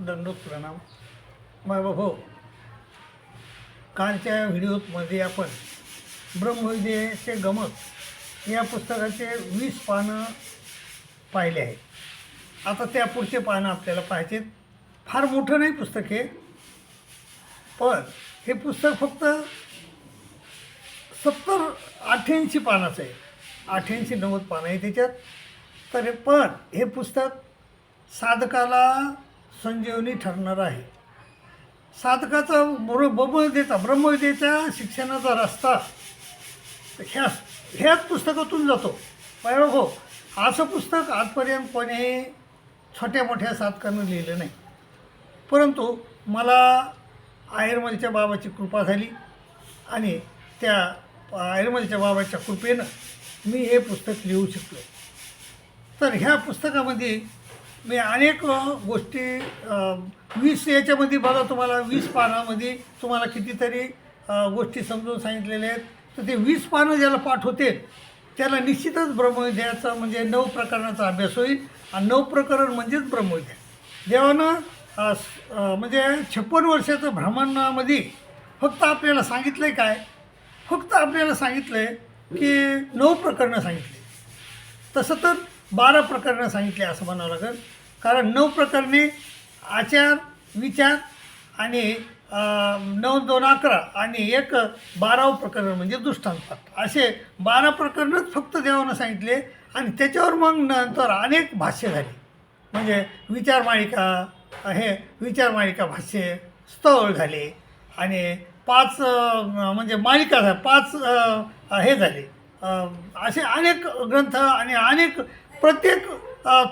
दंडोत प्रणाम. बाबा कालच्या व्हिडिओमध्ये आपण ब्रह्मविद्येचे गमक या पुस्तकाचे 20 पानं पाहिले आहेत. आता त्या पुढचे पानं आपल्याला पाहायचे. फार मोठं नाही पुस्तक हे, पण हे पुस्तक फक्त 70-88 पानाचं आहे. 88-90 पानं आहे त्याच्यात. तर पण हे पुस्तक साधकाला संजीवनी ठरणार आहे. साधकाचा ब्रह्मविद्येचा शिक्षणाचा रस्ता ह्याच पुस्तकातून जातो. हो, असं पुस्तक आजपर्यंत कोणी छोट्या मोठ्या साधकानं लिहिलं नाही, परंतु मला आयर्मलच्या बाबाची कृपा झाली आणि त्या आयर्मलच्या बाबाच्या कृपेनं मी हे पुस्तक लिहू शकलो. तर ह्या पुस्तकामध्ये मी अनेक गोष्टी 20 याच्यामध्ये बघा, तुम्हाला 20 पानामध्ये तुम्हाला कितीतरी गोष्टी समजून सांगितलेल्या आहेत. तर ते 20 पानं ज्याला पाठ होते त्याला निश्चितच ब्रह्मविद्याचा म्हणजे 9 प्रकरणाचा अभ्यास होईल. आणि 9 प्रकरण म्हणजेच ब्रह्मविद्या. देवानं म्हणजे 56 वर्षाचं ब्राह्मणामध्ये फक्त आपल्याला सांगितलं आहे काय, फक्त आपल्याला सांगितलं आहे की 9 प्रकरणं सांगितले. तसं तर 12 प्रकरणं सांगितले असं म्हणावं लागेल, कारण 9 प्रकरणे आचार विचार आणि 9-2-11 आणि एक 12वं प्रकरण म्हणजे दृष्टांतपाठ, असे 12 प्रकरणच फक्त देवानं सांगितले. आणि त्याच्यावर मग नंतर अनेक भाष्य झाली, म्हणजे विचारमाळिका भाष्य स्थळ झाले आणि 5 म्हणजे मालिका झाल्या, 5 हे झाले. असे अनेक ग्रंथ आणि अनेक प्रत्येक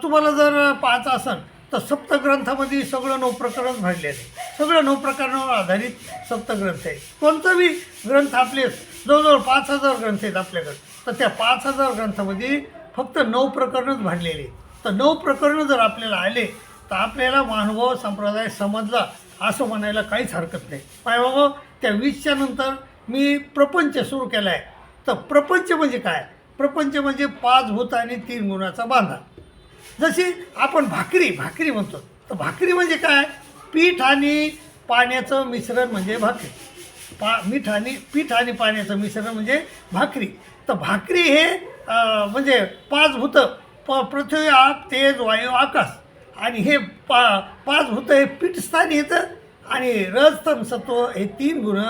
तुम्हाला जर पाहायचं असेल तर सप्तग्रंथामध्ये सगळं 9 प्रकरण भरलेलं आहे. सगळं 9 प्रकरणावर आधारित सप्तग्रंथ आहे. कोणताही ग्रंथ आपले जवळजवळ 5000 ग्रंथ आहेत आपल्याकडे, तर त्या 5000 ग्रंथामध्ये फक्त 9 प्रकरणच भरलेले. तर 9 प्रकरणं जर आपल्याला आले तर आपल्याला महानुभाव संप्रदाय समजला असं म्हणायला काहीच हरकत नाही. बाबा त्या 20च्या नंतर मी प्रपंच सुरू केला आहे. तर प्रपंच म्हणजे काय? प्रपंच म्हणजे 5 भूत आणि 3 गुणाचा बांधा. जशी आपण भाकरी म्हणतो, तर भाकरी म्हणजे काय? पीठ आणि पाण्याचं मिश्रण म्हणजे भाकरी. पीठ आणि पाण्याचं मिश्रण म्हणजे भाकरी. तर भाकरी हे म्हणजे 5 भूत पृथ्वी आप तेज वायू आकाश, आणि हे 5 भूत हे पीठस्थानी येतं आणि रज तम सत्व हे 3 गुण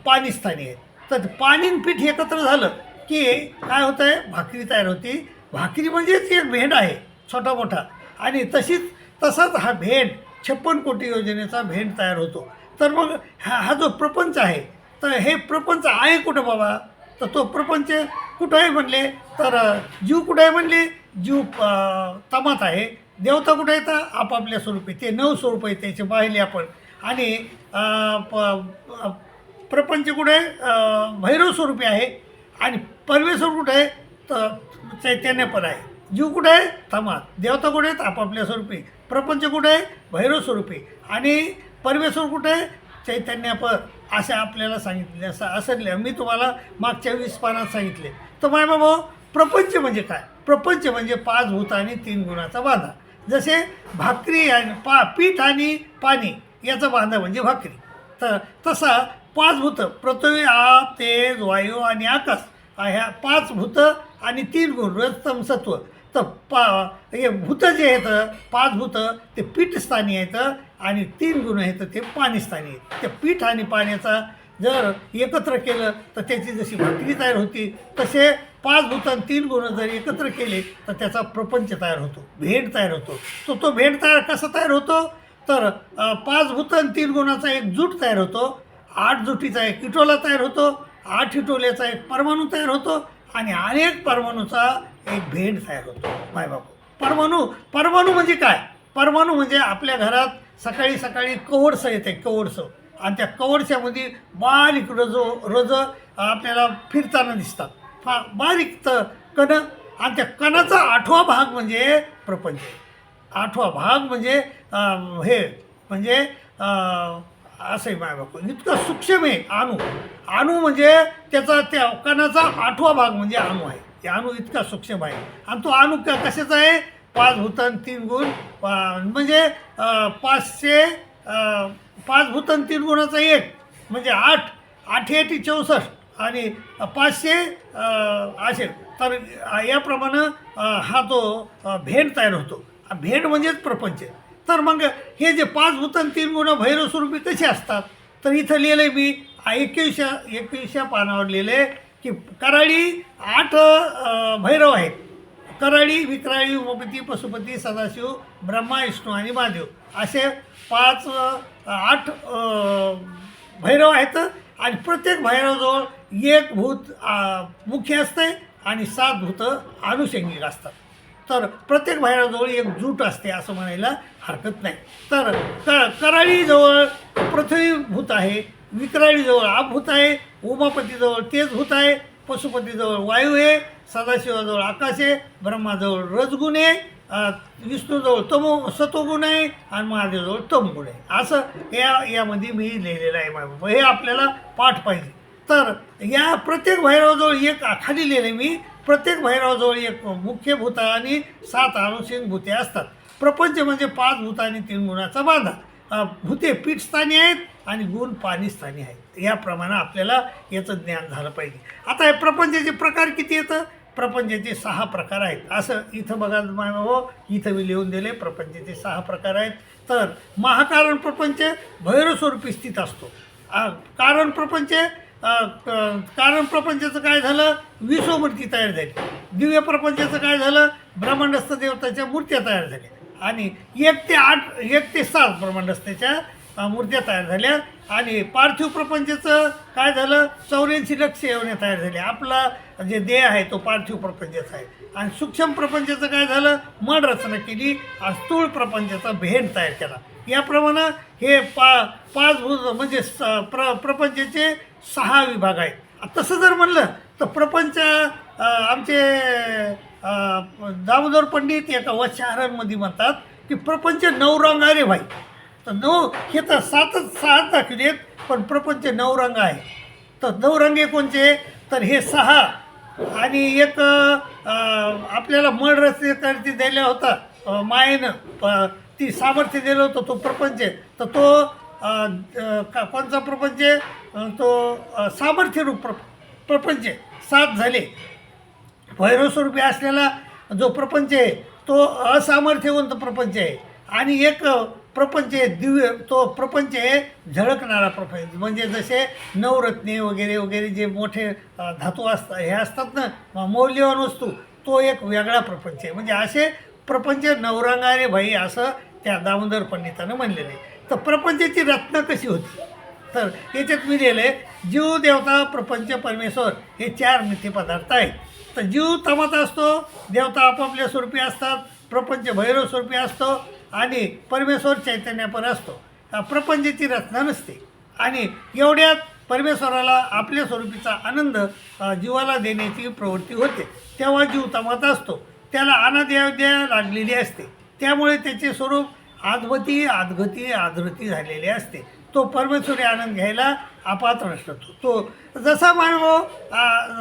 पाणीस्थानी आहेत. तर पाणी आणि पीठ एकत्र झालं की काय होतं आहे? भाकरी तयार होती. भाकरी म्हणजेच एक भेंड आहे छोटा मोठा, आणि तसाच हा भेंड 56 कोटी योजनेचा भेंड तयार होतो. तर मग हा जो प्रपंच आहे, तर हे प्रपंच आहे कुठं बाबा? तर तो प्रपंच कुठं आहे म्हणले तर जीव कुठं आहे म्हणले? जीव तमात आहे. देवता कुठं येतं? आपापल्या स्वरूपी. ते 9 स्वरूप आहेत त्याचे पाहिले आपण. आणि प्रपंच कुठे आहे? भैरव स्वरूपी आहे. आणि परमेश्वर कुठे आहे? तर चैतन्यपद आहे. जीव कुठे आहे? तमात. देवता कुठे आहेत? आपापल्या स्वरूपी. प्रपंच कुठे आहे? भैरव स्वरूपी. आणि परमेश्वर कुठे आहे? चैतन्यपद. असे आपल्याला सांगितले. असं मी तुम्हाला मागच्या 20 पानात सांगितले. तर बाबा प्रपंच म्हणजे काय? प्रपंच म्हणजे 5 भूत आणि 3 गुणाचा बांधा. जसे भाकरी आणि पीठ आणि पाणी याचा बांधा म्हणजे भाकरी. तर तसा 5 भूत पृथ्वी आप तेज वायू आणि आकाश, ह्या 5 भूत आणि 3 गुण रजतम सत्व. तर हे भूत जे आहेत 5 भूत ते पीठस्थानी आहेत आणि 3 गुण आहेत ते पाणीस्थानी आहेत. ते पीठ आणि पाण्याचा जर एकत्र केलं तर त्याची जशी भाकरी तयार होती, तसे 5 भूत आणि 3 गुण जर एकत्र केले तर त्याचा प्रपंच तयार होतो, भेंड तयार होतो. तो भेंड कसा तयार होतो? तर 5 भूत आणि 3 गुणाचा एक जूट तयार होतो, 8 जुटीचा एक इटोला तयार होतो, 8 इटोल्याचा एक परमाणू तयार होतो आणि अनेक परमाणूचा एक भेंड तयार होतो. परमाणू म्हणजे काय? परमाणू म्हणजे आपल्या घरात सकाळी सकाळी कवडसं येते, कवडसं, आणि त्या कवडशामध्ये बारीक रज आपल्याला फिरताना दिसतात, बारीक कण, आणि त्या कणाचा 8वा भाग म्हणजे प्रपंच. 8वा भाग म्हणजे हे म्हणजे असं आहे बाबा, इतकं सूक्ष्म आहे अणू म्हणजे त्याचा त्या कणाचा 8वा भाग म्हणजे अणू आहे. ते अणू इतका सूक्ष्म आहे. आणि तो अणू कशाचा आहे? 5 भूतन 3 गुण म्हणजे 500 5 भूतन 3 गुणाचा 1 म्हणजे 8 8 8 64 आणि 500 असे. तर याप्रमाणे हा तो भेंड तयार होतो. भेंड म्हणजेच प्रपंच. तर मग हे जे 5 भूतन 3 गुण भैरव स्वरूपी कसे असतात, तर इथं लिहिलं आहे मी 21व्या पानावर लिहिलं आहे की कराळी 8 भैरव आहेत. कराळी, विक्राळी, उमापती, पशुपती, सदाशिव, ब्रह्मा, विष्णू आणि महादेव असे 8 भैरव आहेत. आणि प्रत्येक भैरवाजवळ एक भूत मुख्य असते आणि 7 भूतं अनुषंगिक असतात. तर प्रत्येक भैरवाजवळ एक जूट असते असं म्हणायला हरकत नाही. तर कराळीजवळ पृथ्वी भूत आहे, विक्राळीजवळ आप भूत आहे, उमापतीजवळ तेज भूत आहे, पशुपतीजवळ वायू आहे, सदाशिवाजवळ आकाश आहे, ब्रह्माजवळ रजगुण आहे, विष्णूजवळ सतोगुण आहे आणि महादेवजवळ तमगुण आहे. असं यामध्ये मी लिहिलेलं आहे माझं. हे आपल्याला पाठ पाहिजे. तर या प्रत्येक भैरवाजवळ एक खाली लिहिले मी, प्रत्येक भैरवाजवळ एक मुख्य भूत आणि 7 अनुषंगिक भूते असतात. प्रपंच म्हणजे 5 भूत आणि 3 गुणाचा बांधा. भूते पीठस्थानी आहेत आणि गुण पाणीस्थानी आहेत. याप्रमाणे आपल्याला याचं ज्ञान झालं पाहिजे. आता हे प्रपंचाचे प्रकार किती येतं? प्रपंचाचे 6 प्रकार आहेत. असं इथं बघा हो, इथं मी लिहून दिले प्रपंचाचे 6 प्रकार आहेत. तर महाकारण प्रपंच भैरव स्वरूपी स्थित असतो. कारण प्रपंच कारण प्रपंचाचं काय झालं? विश्वमूर्ती तयार झाली. दिव्य प्रपंचाचं काय झालं? ब्रह्मांडस्थ देवताच्या मूर्त्या तयार झाल्या आणि 1 ते 7 ब्रह्मांडस्थाच्या मूर्त्या तयार झाल्या. आणि पार्थिव प्रपंचाचं काय झालं? 84 लक्ष येवण्या तयार झाले. आपला जे देह आहे तो पार्थिव प्रपंचाचा आहे. आणि सूक्ष्म प्रपंचाचं काय झालं? मन रचना केली. स्थूळ प्रपंचाचा भेंड तयार केला. याप्रमाणे हे 5 भूत म्हणजे प्रपंचाचे 6 विभाग आहेत. तसं जर म्हणलं तर प्रपंच आमचे दामोदर पंडित एका वचनामध्ये म्हणतात की प्रपंच 9 रंग आहे रे भाई. तर 9 हे तर 7 दाखवलेत, पण प्रपंच 9 रंग आहे. तर 9 रंग कोणचे? तर हे 6 आणि एक आपल्याला मळ रचनेकरती दिला होता मायेनं, ती सामर्थ्य दिलं होतं, तो प्रपंच. तर तो कोणचा प्रपंच? तो सामर्थ्यरूप प्रपंच 7 झाले. भैरवस्वरूपी असलेला जो प्रपंच आहे तो असामर्थ्यवंत प्रपंच आहे. आणि एक प्रपंच आहे दिव्य, तो प्रपंच आहे झळकणारा प्रपंच. म्हणजे जसे नवरत्ने वगैरे वगैरे जे मोठे धातू असतात, हे असतात ना मौल्यवान वस्तू, तो एक वेगळा प्रपंच आहे. म्हणजे असे प्रपंच 9 रंगारे भाई असं त्या दामोदर पंडितानं म्हणलेलं आहे. तर प्रपंचाची रचना कशी होती? तर याच्यात मी लिहिलं आहे जीव, देवता, प्रपंच, परमेश्वर हे 4 नित्य पदार्थ आहेत. तर जीव तमात असतो, देवता आपापल्या स्वरूपी असतात, प्रपंच भैरव स्वरूपी असतो आणि परमेश्वर चैतन्यपर असतो. प्रपंचाची रचना नसते. आणि एवढ्यात परमेश्वराला आपल्या स्वरूपीचा आनंद जीवाला देण्याची प्रवृत्ती होते. तेव्हा जीव तमात असतो, त्याला अनाद्या लागलेली असते. त्यामुळे त्याचे स्वरूप आदवती आदगती आदरती झालेले असते. तो परमेश्वरी आनंद घ्यायला अपात्र असतो. तो जसा मानव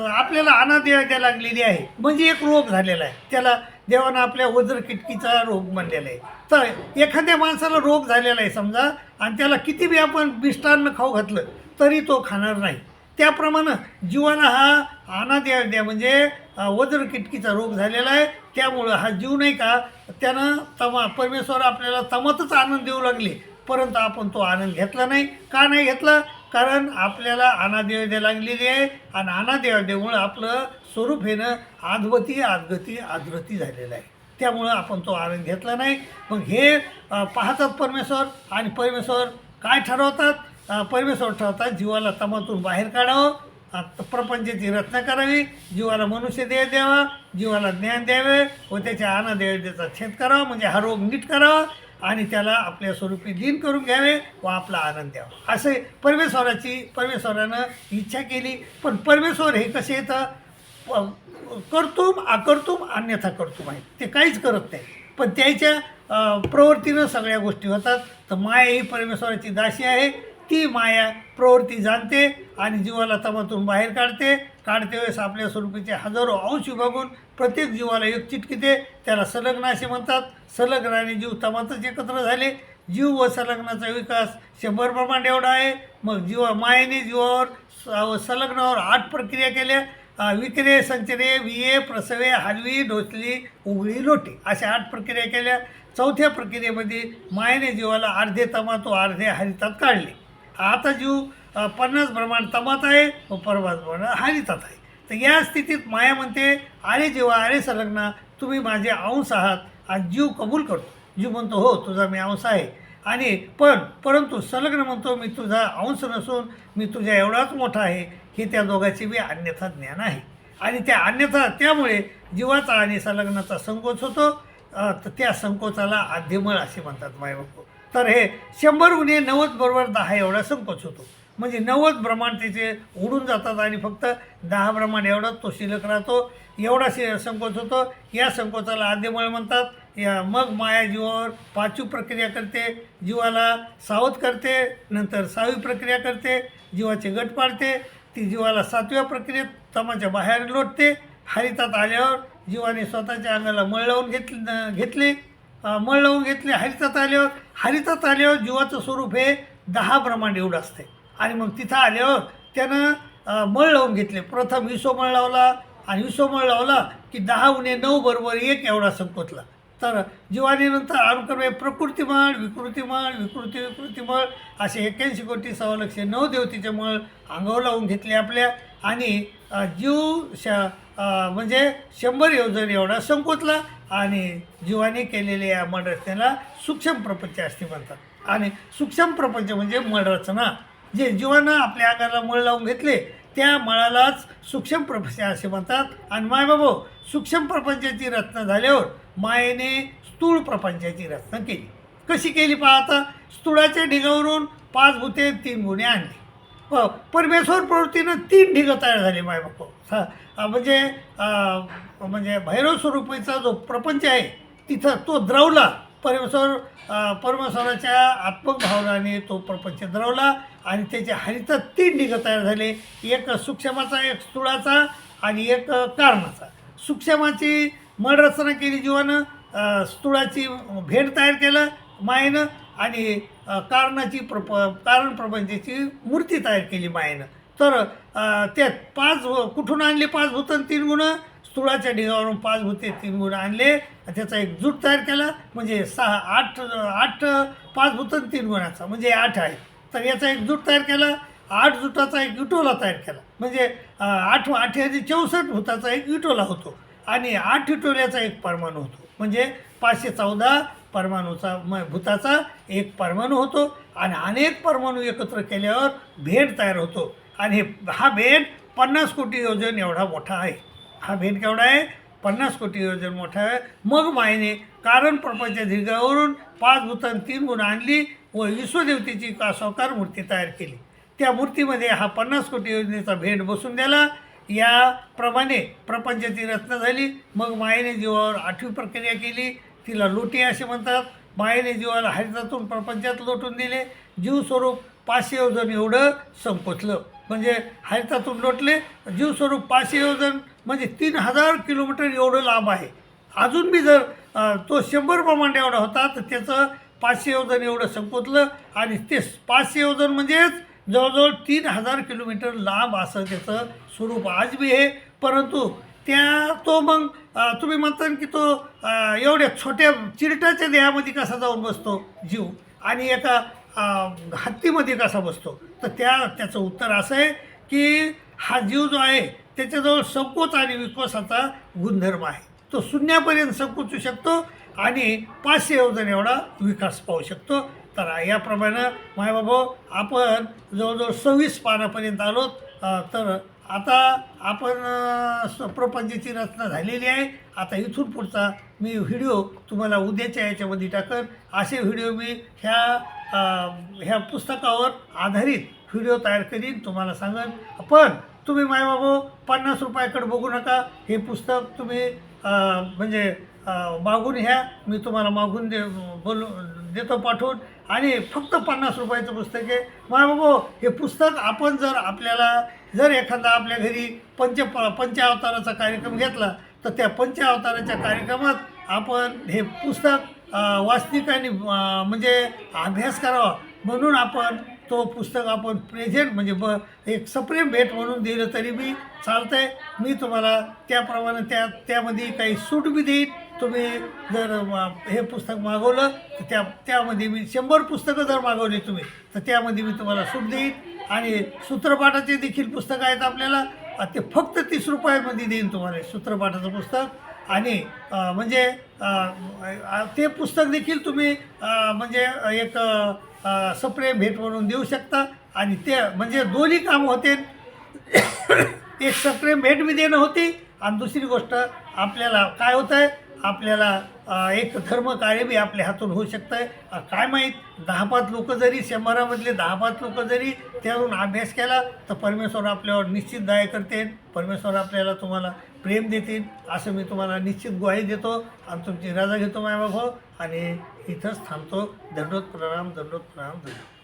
आपल्याला अनाद्या लागलेली आहे, म्हणजे एक रोग झालेला आहे, त्याला देवानं आपल्या वज्रकिटकीचा रोग म्हणलेला आहे. तर एखाद्या माणसाला रोग झालेला आहे समजा, आणि त्याला किती बी आपण मिष्टान्न खाऊ घातलं तरी तो खाणार नाही. त्याप्रमाणे जीवाला हा अनाद्या म्हणजे वज्रकिटकीचा रोग झालेला आहे. त्यामुळं हा जीव नाही का, त्यानं परमेश्वर आपल्याला तमतच आनंद देऊ लागले, परंतु आपण तो आनंद घेतला नाही. का नाही घेतला? कारण आपल्याला अनाद्या लागलेली आहे आणि अनाद्यामुळं आपलं स्वरूप हे ना आदवती आदगती आदरती झालेलं आहे. त्यामुळं आपण तो आनंद घेतला नाही. मग हे पाहतात परमेश्वर, आणि परमेश्वर काय ठरवतात? परमेश्वर ठरवतात जीवाला तमातून बाहेर काढावं, प्रपंचाची रचना करावी, जीवाला मनुष्य देह द्यावा, जीवाला ज्ञान द्यावे व त्याच्या अनादेवतेचा छेद करावा, म्हणजे हा रोग नीट करावा आणि त्याला आपल्या स्वरूपी लीन करून घ्यावे व आपला आनंद द्यावा. असे परमेश्वरानं इच्छा केली. पण परमेश्वर हे कसे येतं? कर्तुम अकर्तुम अन्यथा कर्तुम आहे. ते काहीच करत नाही, पण त्याच्या प्रवृत्तीनं सगळ्या गोष्टी होतात. तर माया ही परमेश्वराची दासी आहे. ती माया प्रवृत्ती जाणते आणि जीवाला तमातून बाहेर काढते वेळेस आपल्या स्वरूपीचे हजारो अंश विभागून प्रत्येक जीवाला एक चिटकीते, त्याला संलग्न असे म्हणतात. संलग्न आणि जीव तमातच एकत्र झाले. जीव व संलग्नाचा विकास 100 ब्रह्मांड एवढा आहे. मग मायेने जीवावर संलग्नावर 8 प्रक्रिया केल्या. विक्रे, संचरे, विये, प्रसवे, हलवी, डोसली, उघळी, लोटी अशा 8 प्रक्रिया केल्या. 4थ्या प्रक्रियेमध्ये मायेने जीवाला अर्धे तमात व अर्धे हरितात काढले. आता जीव 50 ब्रह्मांड तमात आहे व 50 ब्रह्मांड हरितात आहे. तर या स्थितीत माया म्हणते, अरे जीवा, अरे संलग्ना, तुम्ही माझे अंश आहात. आणि जीव कबूल करतो. जीव म्हणतो, हो तुझा मी अंश आहे. आणि परंतु संलग्न म्हणतो, मी तुझा अंश नसून मी तुझ्या एवढाच मोठा आहे. हे त्या दोघांचे बी अन्यथा ज्ञान आहे. आणि त्या अन्यथा त्यामुळे जीवाचा आणि संलग्नाचा संकोच होतो. तर त्या संकोचाला आद्यमळ असे म्हणतात मायबाप. तर हे 100 गुणे 90 बरोबर 10 एवढा संकोच होतो. म्हणजे 90 ब्रह्मांड त्याचे उडून जातात आणि फक्त 10 ब्रह्मांड एवढा तो शिल्लक राहतो. एवढा संकोच होतो. या संकोचाला आद्यमळ म्हणतात. मग माया जीवावर 5वी प्रक्रिया करते, जीवाला सावध करते. नंतर 6वी प्रक्रिया करते, जीवाचे गट पाडते. ती जीवाला 7व्या प्रक्रियेत तमाच्या बाहेर लोटते. हरितात आल्यावर जीवाने स्वतःच्या अंगाला मळ लावून घेतले. हरितात आल्यावर जीवाचं स्वरूप हे 10 ब्रह्मांड एवढं असते. आणि मग तिथं आल्यावर त्यानं मळ लावून घेतले. प्रथम विसोमळ लावला आणि विसोमळ लावला की 10 गुणे 9 बरोबर 1 एवढा संकोचला. तर जीवाने नंतर अनुक्रमे प्रकृतिमळ, विकृतिमळ असे 81 कोटी 6,00,009 देवतेचे मळ अंगावर लावून घेतले आपल्या. आणि जीव म्हणजे 100 योजन एवढा संकोचला. आणि जीवाने केलेल्या या मळ रचनेला सूक्ष्म प्रपंच असे म्हणतात. आणि सूक्ष्म प्रपंच म्हणजे मळ रचना. जे जीवानं आपल्या अंगाला मळ लावून घेतले त्या मळालाच सूक्ष्म प्रपंच असे म्हणतात. आणि मायबाबो, सूक्ष्म प्रपंचाची रचना झाल्यावर मायेने स्थूळ प्रपंचाची रचना केली. कशी केली पहा आता. स्थूळाच्या ढिगावरून 5 भूते 3 गुणे आणली. परमेश्वर प्रवृत्तीनं 3 ढिगं तयार झाले मायबापो. म्हणजे भैरव स्वरूपीचा जो प्रपंच आहे तिथं तो द्रवला. परमेश्वराच्या आत्मक भावनाने तो प्रपंच द्रवला आणि त्याच्या हरितात 3 ढिगं तयार झाले. एक सूक्ष्माचा, एक स्थूळाचा आणि एक कारणाचा. सूक्ष्माची मळ रचना केली जीवानं, स्थूळाची भेट तयार केलं मायेनं आणि कारण प्रपंचाची मूर्ती तयार केली मायेनं. तर त्यात 5 कुठून आणले 5 भूत 3 गुण. स्थूळाच्या ढिगावरून 5 भूते 3 गुण आणले. त्याचा एक जूट तयार केला म्हणजे 8 5 भूत 3 गुणाचा म्हणजे 8 आहे. तर याचा एक जूट तयार केला. 8 जुटाचा एक विटोला तयार केला म्हणजे 8 64 भूताचा एक विटोला होतो. आणि 8 विटोल्याचा एक परमाणू होतो म्हणजे 514 परमाणूचा भूताचा एक परमाणू होतो. आणि अनेक परमाणू एकत्र केल्यावर भेद तयार होतो. आणि हा भेद 50 कोटी योजन एवढा मोठा आहे. हा भेद केवढा आहे 50 कोटी योजन मोठा आहे. मग मायेने कारण प्रपंच दीर्घावरून 5 भूत 3 गुण आणली व विश्वदेवतेची साकार मूर्ती तयार केली. त्या मूर्तीमध्ये हा 50 कोटी योजनेचा भेद बसून दिला. याप्रमाणे प्रपंचाची रचना झाली. मग मायेने जीवावर 8वी प्रक्रिया केली. तिला लोटी असे म्हणतात. मायेने जीवाला हरितातून प्रपंचात लोटून दिले. जीवस्वरूप 500 योजन एवढं संकोचलं. म्हणजे हरितातून लोटले. जीवस्वरूप 500 योजन म्हणजे 3000 किलोमीटर एवढं लांब आहे. अजून बी जर तो 100 ब्रह्मांड एवढा होता तर त्याचं 500 योजन एवढं संकोचलं. आणि ते 500 योजन म्हणजेच जवळजवळ 3000 किलोमीटर लांब असं त्याचं स्वरूप आज बी आहे. परंतु तो मग तुम्ही म्हणता की तो एवढ्या छोट्या चिरटाच्या देहामध्ये कसा जाऊन बसतो जीव आणि एका हत्तीमध्ये कसा बसतो. तर त्याचं उत्तर असं आहे की हा जीव जो आहे त्याच्याजवळ संकोच आणि विकोसाचा गुणधर्म आहे. तो शून्यापर्यंत संकोचू शकतो आणि 500 योजन एवढा विकास पाहू शकतो. तर याप्रमाणे मायबाबा आपण जवळजवळ 26 पानापर्यंत आलो. तर आता आपण प्रपंचाची रचना झालेली आहे. आता इथून पुढचा मी व्हिडिओ तुम्हाला उद्याच्या याच्यामध्ये टाकन. असे व्हिडिओ मी ह्या पुस्तकावर आधारित व्हिडिओ तयार करीन तुम्हाला सांगन. पण तुम्ही मायबाबा 50 रुपयाकडे बघू नका. हे पुस्तक तुम्ही म्हणजे मागून घ्या. मी तुम्हाला मागून देतो पाठवून. आणि फक्त 50 रुपयाचं पुस्तक आहे. मायबाबा, हे पुस्तक आपण जर एखादा आपल्या घरी पंचावताराचा कार्यक्रम घेतला तर त्या पंचावताराच्या कार्यक्रमात आपण हे पुस्तक वाचनिक आणि म्हणजे अभ्यास करावा म्हणून आपण तो पुस्तक आपण प्रेझेंट म्हणजे एक सप्रेम भेट म्हणून दिलं तरी बी चालतं आहे. मी तुम्हाला त्याप्रमाणे त्यामध्ये काही सूट बी देईन. तुम्ही जर हे पुस्तक मागवलं तर त्यामध्ये मी 100 पुस्तकं जर मागवली तुम्ही तर त्यामध्ये मी तुम्हाला सूट देईन. आणि सूत्रपाठाचे देखील पुस्तक आहेत आपल्याला, ते फक्त 30 रुपयामध्ये देईन तुम्हाला सूत्रपाठाचं पुस्तक. आणि म्हणजे ते पुस्तक देखील तुम्ही म्हणजे एक सप्रेम भेट म्हणून देऊ शकता. आणि ते म्हणजे दोन्ही कामं होते. एक सप्रेम भेट बी देणं होती आणि दुसरी गोष्ट आपल्याला काय होतं आहे, आपल्याला एक धर्मकार्य बी आपल्या हातून होऊ शकतं आहे. काय माहीत 10-5 लोक जरी 100मधले 10-5 लोक जरी त्यावरून अभ्यास केला तर परमेश्वर आपल्यावर निश्चित दया करते. परमेश्वर आपल्याला तुम्हाला प्रेम देतील असं मी तुम्हाला निश्चित ग्वाही देतो. आणि तुमची रजा घेतो मायबाबा आणि इथंच थांबतो. दंडोत प्रणाम, दंडोत प्रणाम, दंडोत.